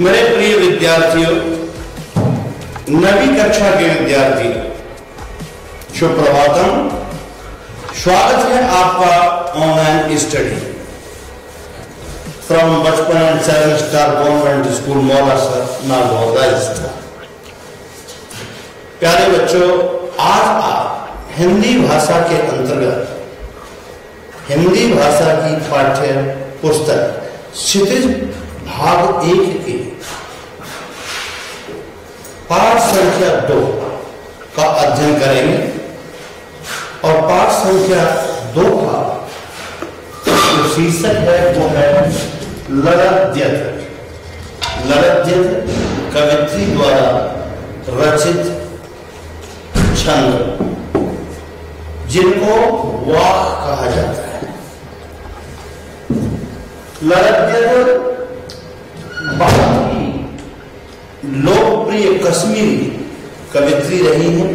मेरे प्रिय विद्यार्थियों, नवी कक्षा के विद्यार्थी, शुभ प्रभातम। स्वागत है आपका ऑनलाइन स्टडी फ्रॉम बचपन and 7 star convent school Maulasar, Nagaur, Rajasthan. प्यारे बच्चों, आज आप हिंदी भाषा के अंतर्गत हिंदी भाषा की पाठ्य पुस्तक क्षितिज भाग 1 के पाठ संख्या 2 का अध्ययन करेंगे और पाठ संख्या 2 का जो शीर्षक है वो है लरद्यथ। लरद्यथ कवित्री द्वारा रचित छंद जिनको वाक कहा जाता है। लरद्यथ बहुत ही लोकप्रिय कश्मीरी कवित्री रही है,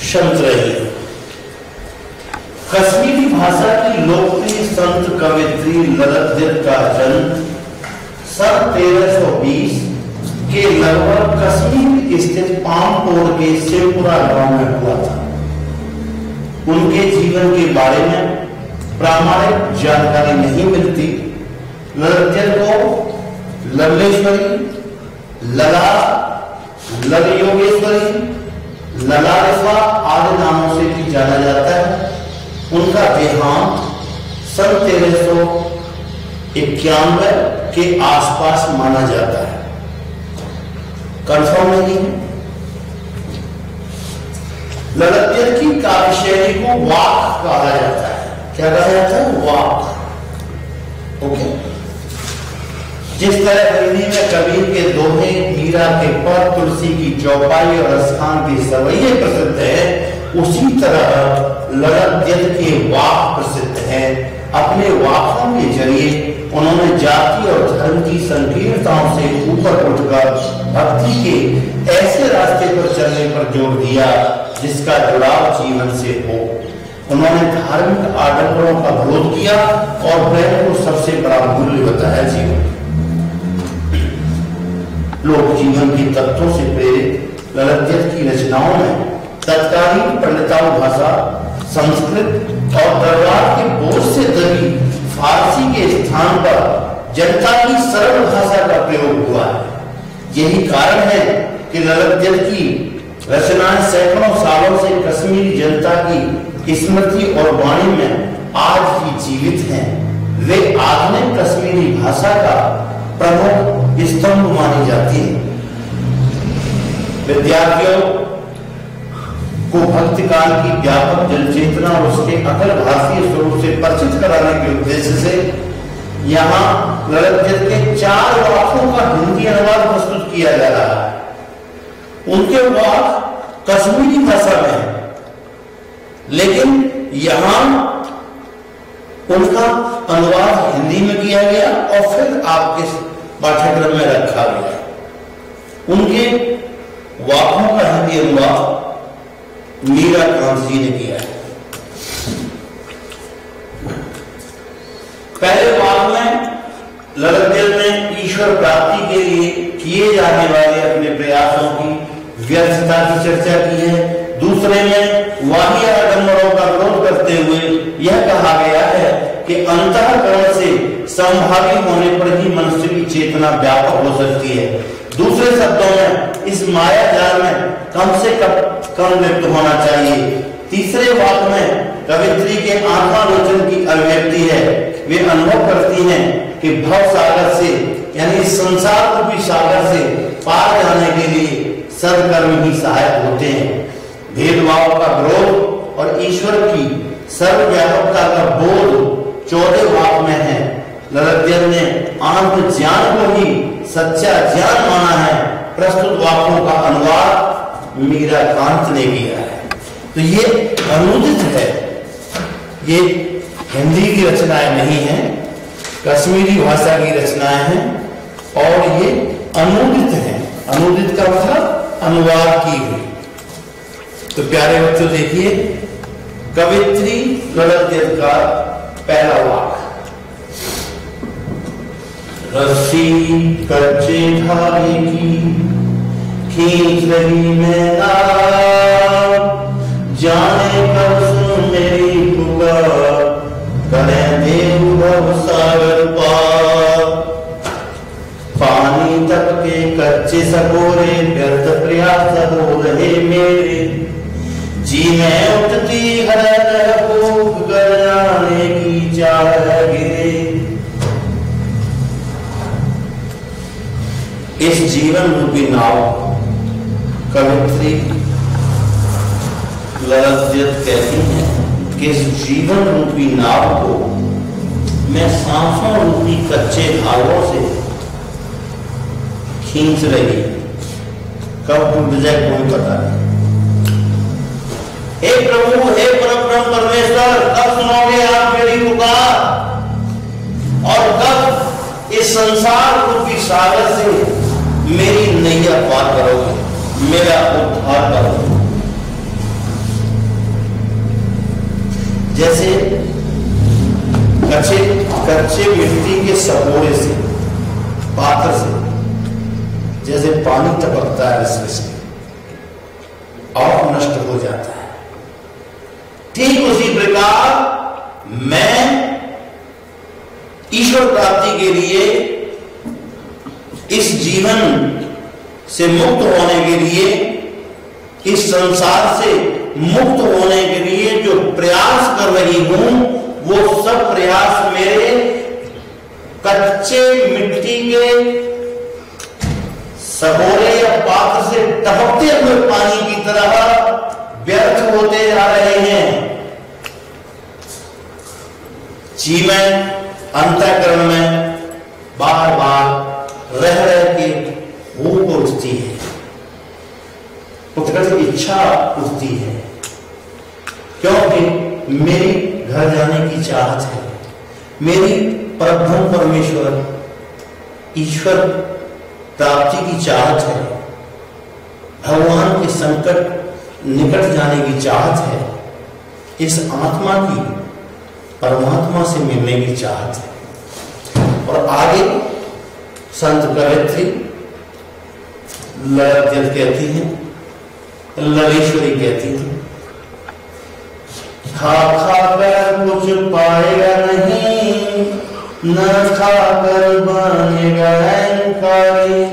संत रही है। कश्मीरी भाषा की लोकप्रिय संत कवित्री लरद्यथ का जन्म सन 1320 के लगभग कश्मीर स्थित पामपोर के शिवपुरा गांव में हुआ था। उनके जीवन के बारे में प्रामाणिक जानकारी नहीं मिलती। लरद्यथ को लवलेश्वरी, लला, ललयोगेश्वरी, ललारिफा आदि नामों से भी जाना जाता है। उनका देहांत सन 1391 के आसपास माना जाता है, कंफर्म नहीं है। लरद्यथ की काव्य शैली को वाक कहा जाता है। क्या कहा जाता है? वाक। ओके। जिस तरह हिंदी में कबीर के दोहे, मीरा के पद, तुलसी की चौपाई और अस्थान के सवैये प्रसिद्ध है, उसी तरह लरद्यथ के वाक प्रसिद्ध है। अपने वाकों के जरिए उन्होंने जाति और धर्म की संकीर्णताओं से ऊपर उठकर भक्ति के ऐसे रास्ते पर चलने पर जोर दिया जिसका जुड़ाव जीवन से हो। उन्होंने धार्मिक आडंबरों का विरोध किया और प्रेम को सबसे बड़ा मूल्य बताया। जीवन लोक जीवन के तत्वों से प्रेरित लरद्यथ की रचनाओं में तत्कालीन पंडिताओं भाषा, संस्कृत और दरबार के बोझ से दबी फारसी के स्थान पर जनता की सरल भाषा का प्रयोग हुआ है। यही कारण है कि लरद्यथ की रचनाएं सैकड़ों सालों से कश्मीरी जनता की स्मृति और वाणी में आज भी जीवित हैं। वे आधुनिक कश्मीरी भाषा का प्रमुख स्तंभ मानी जाती है। विद्यार्थियों को भक्ति काल की व्यापक जनचेतना और उसके अखिल भारतीय स्वरूप से परिचित कराने के उद्देश्य से यहाँ लरद्यथ के 4 वाकों का हिंदी अनुवाद प्रस्तुत किया जा रहा है। उनके वाक कश्मीरी भाषा में है, लेकिन यहाँ उनका अनुवाद हिंदी में किया गया और फिर आपके पाठ्यक्रम में रखा गया। उनके वाकों का हिंदी अनुवाद मीरा कांत जी ने किया है। पहले वाक में लरद्यथ ने ईश्वर प्राप्ति के लिए किए जाने वाले अपने प्रयासों की व्यर्थता की चर्चा की है। दूसरे में वाहिया आडंबरों का विरोध करते हुए यह कहा गया है कि अंतःकरण से संभावी होने पर ही मनुष्य की चेतना व्यापक हो सकती है। दूसरे शब्दों में इस माया जाल में कम से कम लिप्त होना चाहिए। तीसरे वाक में कवित्री के आत्मालोचन की अभिव्यक्ति है। वे अनुभव करती हैं कि भव सागर से यानी संसार रूपी सागर से पार जाने के लिए सद्कर्म ही सहायक होते हैं। भेदभाव का विरोध और ईश्वर की सर्वव्यापकता का बोध 14 वाक में है। लरद्यथ ने आत्म ज्ञान को ही सच्चा ज्ञान माना है। प्रस्तुत वाकों का अनुवाद मीरा कांत ने किया है। तो ये अनुदित है, ये हिंदी की रचनाएं नहीं है, कश्मीरी भाषा की रचनाएं हैं और ये अनुदित है। अनुदित का मतलब अनुवाद की हुई। तो प्यारे बच्चों देखिए, कवित्री लरद्यथ का पहला वाक। रस्सी कच्चे धागे की खींच रही मैं नाव, जाने कब सुन मेरी पुकार, करें देव भव सागर पार। पानी तक के कच्चे सकोरे व्यर्थ प्रयास हो रहे मेरे, जी में उठती हर भूख कर जाने की चाह गिरे। इस जीवन रूपी नाव कवित्री ललित कहती हैं कि इस जीवन रूपी नाव को मैं सांसों रूपी कच्चे धागों से खींच रही, कब टूट जाए कोई पता नहीं। हे प्रभु, हे परब्रह्म परमेश्वर, कब सुनोगे आप मेरी पुकार, और कब इस संसार रूपी सागर से मेरी नैया पार करोगे, मेरा उद्धार करोगे। जैसे कच्चे मिट्टी के सपोरे से, पात्र से जैसे पानी टपकता है रिस और नष्ट हो जाता है, ठीक उसी प्रकार मैं ईश्वर प्राप्ति के लिए, इस जीवन से मुक्त होने के लिए, इस संसार से मुक्त होने के लिए जो प्रयास कर रही हूं, वो सब प्रयास मेरे कच्चे मिट्टी के सकोरे या पात्र से टपकते हुए पानी की तरह व्यर्थ होते जा रहे हैं। जी में अंतःकरण में बार बार रह के भूख उठती है, उत्कट इच्छा उठती है, क्योंकि मेरी घर जाने की चाहत है, मेरी परब्रह्म परमेश्वर ईश्वर प्राप्ति की चाहत है, भगवान के संकट निकट जाने की चाहत है, इस आत्मा की परमात्मा से मिलने की चाहत है। और आगे संत कवित्री ललित कहती हैं, ललेश्वरी कहती हैं, खा खा कर कुछ पाएगा नहीं, न खाकर बनेगा अहंकारी,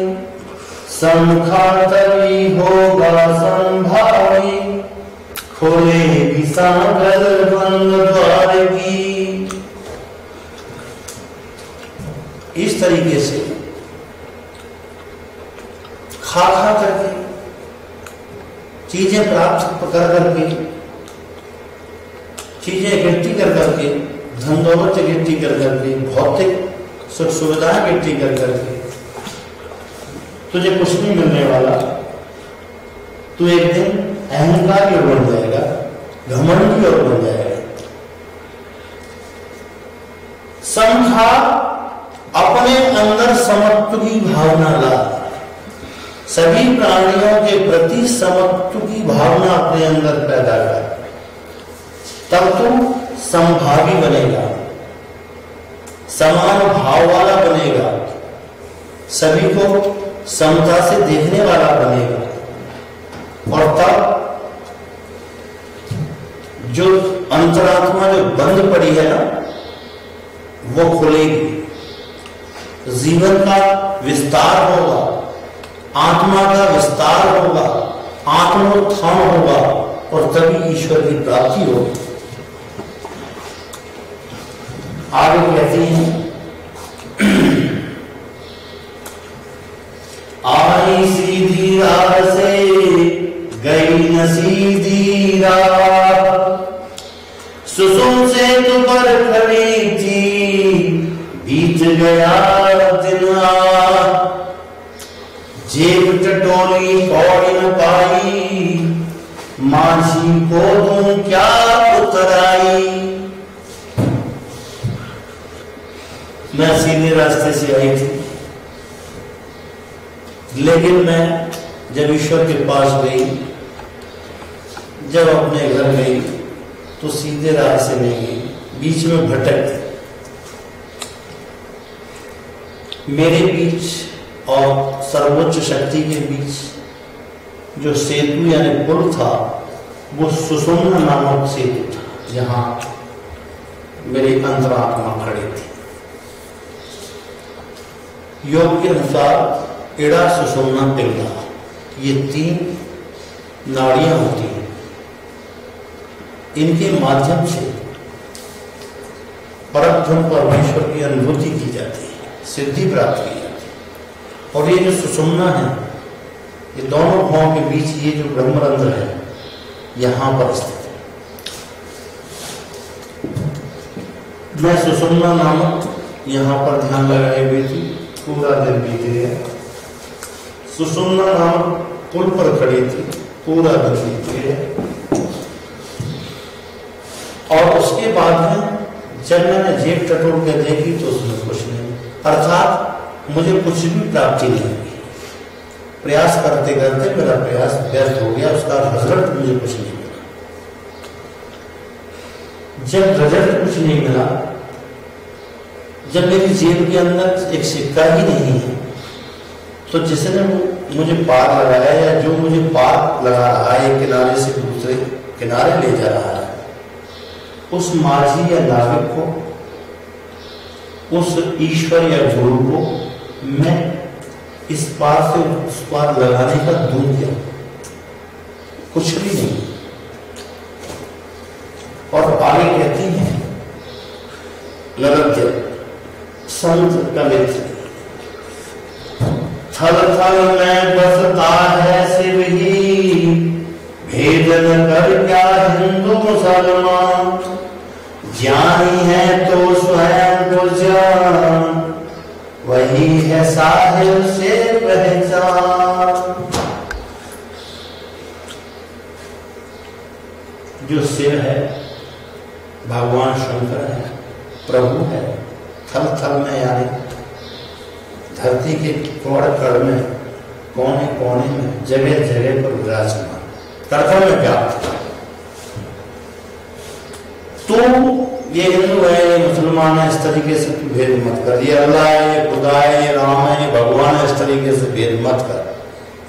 समखा तभी होगा संभावी, खोलेगी सागर बंद द्वार की। इस तरीके से खा खा करके चीजें प्राप्त कर करके, चीजें इकट्ठी कर करके, धन दौलत इकट्ठी कर करके, भौतिक सुख सुविधाएं इकट्ठी कर करके तुझे कुछ नहीं मिलने वाला। तू एक दिन अहंकार की ओर बढ़ जाएगा, घमंड की ओर बढ़ जाएगा। समझा अपने अंदर समत्व की भावना ला, सभी प्राणियों के प्रति समत्व की भावना अपने अंदर पैदा कर, तब तू समभावी बनेगा, समान भाव वाला बनेगा, सभी को समता से देखने वाला बनेगा, और तब जो अंतरात्मा जो बंद पड़ी है ना, वो खुलेगी, जीवन का विस्तार होगा, आत्मा का विस्तार होगा, आत्मोत्थान होगा, और तभी ईश्वर की प्राप्ति होगी। आगे कहती हैं, आई सीधी राह से गई न सीधी राह, सुसुम से तू पर खड़ी थी, बीत गया दिन जेब टटोली पौड़ी न पाई, मासी को दूं क्या उतराई। मैं सीधे रास्ते से आई थी, लेकिन मैं जब ईश्वर के पास गई, जब अपने घर गई, तो सीधे राह से नहीं गई, बीच में भटक। मेरे बीच और सर्वोच्च शक्ति के बीच जो सेतु यानी पुल था वो सुषुम्ना नामक सेतु था, जहां मेरी अंतरात्मा खड़ी थी। योग के अनुसार इड़ा, सुषुम्ना, पिंगला, ये 3 नाड़ियां होती हैं। इनके माध्यम से परब्रह्म परमेश्वर की अनुभूति की जाती है, सिद्धि प्राप्त की जाती है। और ये जो सुषुम्ना है, ये दोनों भावों के बीच ये जो ब्रह्मरंध्र है, यहां पर स्थित है। मैं सुषुम्ना नामक यहां पर ध्यान लगाए हुए थी, पूरा दिन बीत गया। सुषुम्ना नामक पुल पर खड़ी थी, पूरा दिन बीत गया। और उसके बाद में जब मैंने जेब टटोल के देखी तो उसमें कुछ नहीं, अर्थात मुझे कुछ भी प्राप्ति नहीं हुई। प्रयास करते करते मेरा प्रयास व्यर्थ हो गया, उसका रिजल्ट मुझे कुछ नहीं मिला। जब रिजल्ट कुछ नहीं मिला, जब मेरी जेब के अंदर एक सिक्का ही नहीं है, तो जिसने मुझे पार लगाया या जो मुझे पार लगा रहा है, एक किनारे से दूसरे किनारे ले जा रहा है, उस माझी या नाविक को, उस ईश्वर या गुरु को मैं इस पार से उस पार लगाने का दूं क्या? कुछ भी नहीं। और आगे कहती हैं ललत्य संत कलित, थल थल में बसता है शिव ही, भेद न कर क्या हिंदू मुसलमान, ज्ञानी है तो स्वयं को जान, वही है साहिब से पहचान। जो सिर है भगवान शंकर है, प्रभु है। थल थल में यानी धरती के कोण कण में, कोने कोने में, जगह जगह पर विराजमान, करकड़ में व्याप्त। तो ये हिंदू है, ये मुसलमान है, इस तरीके से तू भेद मत कर। ये अल्लाह है, ये खुदा है, ये राम है, ये भगवान है, इस तरीके से भेद मत कर।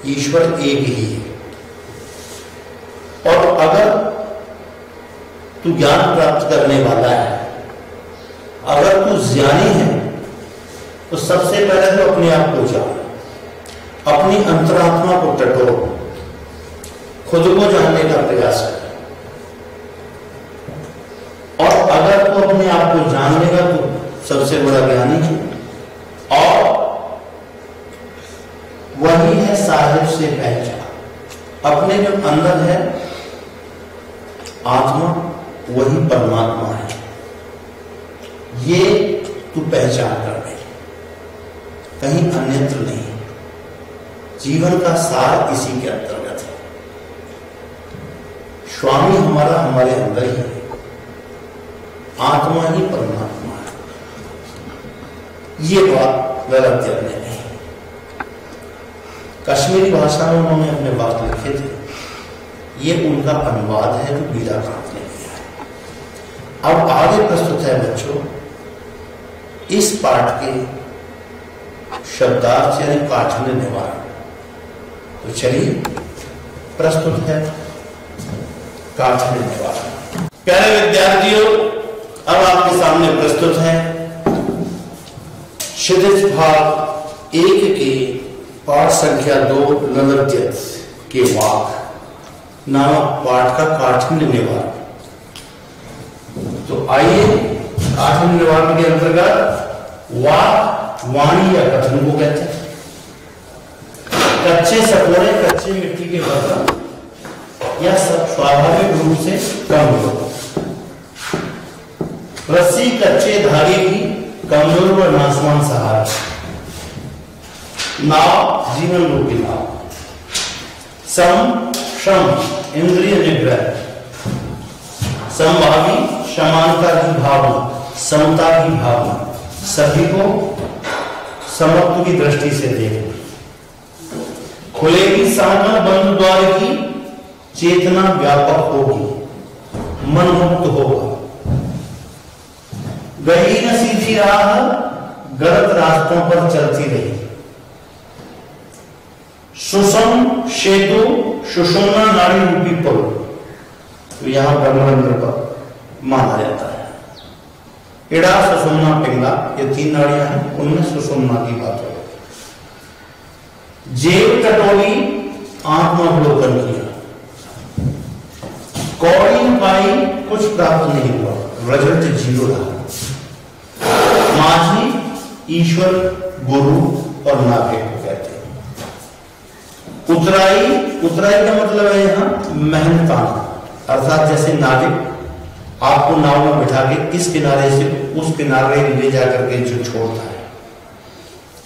ईश्वर एक ही है। और अगर तू ज्ञान प्राप्त करने वाला है, अगर तू ज्ञानी है, तो सबसे पहले तो अपने आप को जान, अपनी अंतरात्मा को टटोल, खुद को जानने का प्रयास कर। और अगर तू अपने आप को जान लेगा तो सबसे बड़ा ज्ञानी है। और वही है साहिब से पहचान। अपने जो अंदर है आत्मा, वही परमात्मा है। ये तू पहचान कर ले, कहीं अन्यत्र नहीं। जीवन का सार इसी के अंतर्गत है। स्वामी हमारा हमारे अंदर ही है, आत्मा ही परमात्मा है। ये बात गलत जगह नहीं। कश्मीरी भाषा में उन्होंने अपने बात लिखे थे, ये उनका अनुवाद है जो बीराकांत ने किया है। अब आगे प्रस्तुत है बच्चों इस पाठ के शब्दार्थ यानी काठिन्य निवारण। तो चलिए प्रस्तुत है काठिन्य निवारण। प्यारे विद्यार्थियों, अब आपके सामने प्रस्तुत है क्षितिज भाग 1 के पाठ संख्या 2 ललत्यत के वाक नामक पाठ का काठिन्य निवारण। तो आइए काठिन्य निवारण के अंतर्गत वाक वाणी या कथन को कहते हैं। कच्चे सकोरे, कच्चे मिट्टी के बर्तन या स्वाभाविक रूप से कम हो। रस्सी कच्चे धागे की, कमजोर व नासवान सहारा। नाव जीवन रूपी नाव। सम श्रम इंद्रिय निग्रह। समभावी समानता की भावना, समता की भावना, सभी को समत्व की दृष्टि से देखना। खुलेगी सांकल बंद द्वार की, चेतना व्यापक होगी, मन मुक्त होगा। गई न सीधी राह, गलत रास्तों पर चलती रही। सुषम सेतु सुषुम्ना नाड़ी रूपी पुल, तो यहां ब्रह्मरंध्र पर माना जाता है। इड़ा सुषुम्ना पिंगला, ये 3 नाड़ियां हैं, उनमें सुषुम्ना की बात है। जेब टटोली, आत्मावलोकन किया। कौड़ी पाई, कुछ प्राप्त नहीं हुआ, रिजल्ट 0 रहा। माझी, ईश्वर, गुरु और नाभिक को कहते हैं। उतराई, उतराई का मतलब है यहाँ मेहनताना, अर्थात जैसे नाविक आपको नाव में बिठा के किस किनारे से उस किनारे ले जाकर के जो छोड़ता है,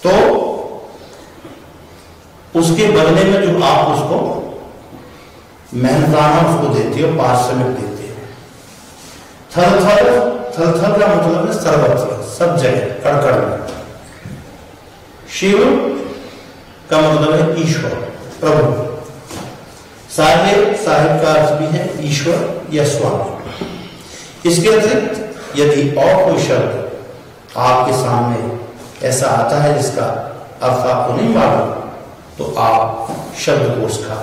तो उसके बदले में जो आप उसको मेहनताना उसको देते हो, पारिश्रमिक देते हो। थल थल, थल थल का मतलब है सर्वत्र, सब जगह, कड़कड़ में। शिव का मतलब है ईश्वर, प्रभु। साहेब, साहेब का अर्थ भी है ईश्वर या स्वामी। इसके अतिरिक्त यदि और कोई शब्द आपके सामने ऐसा आता है जिसका अर्थ आपको नहीं मालूम, तो आप शब्दकोश का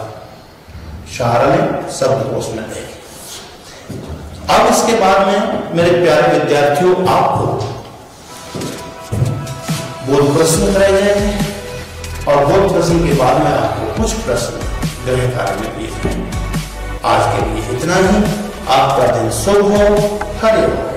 सहारा लें, शब्दकोश में देखें। अब इसके बाद में मेरे प्यारे विद्यार्थियों, आपको बोध प्रश्न कराए जाएंगे और बोध प्रश्न के बाद में आपको कुछ प्रश्न गृह कार्य में दिए जाएंगे। आज के लिए इतना ही। आपका दिन शुभ हो। हरि ओम।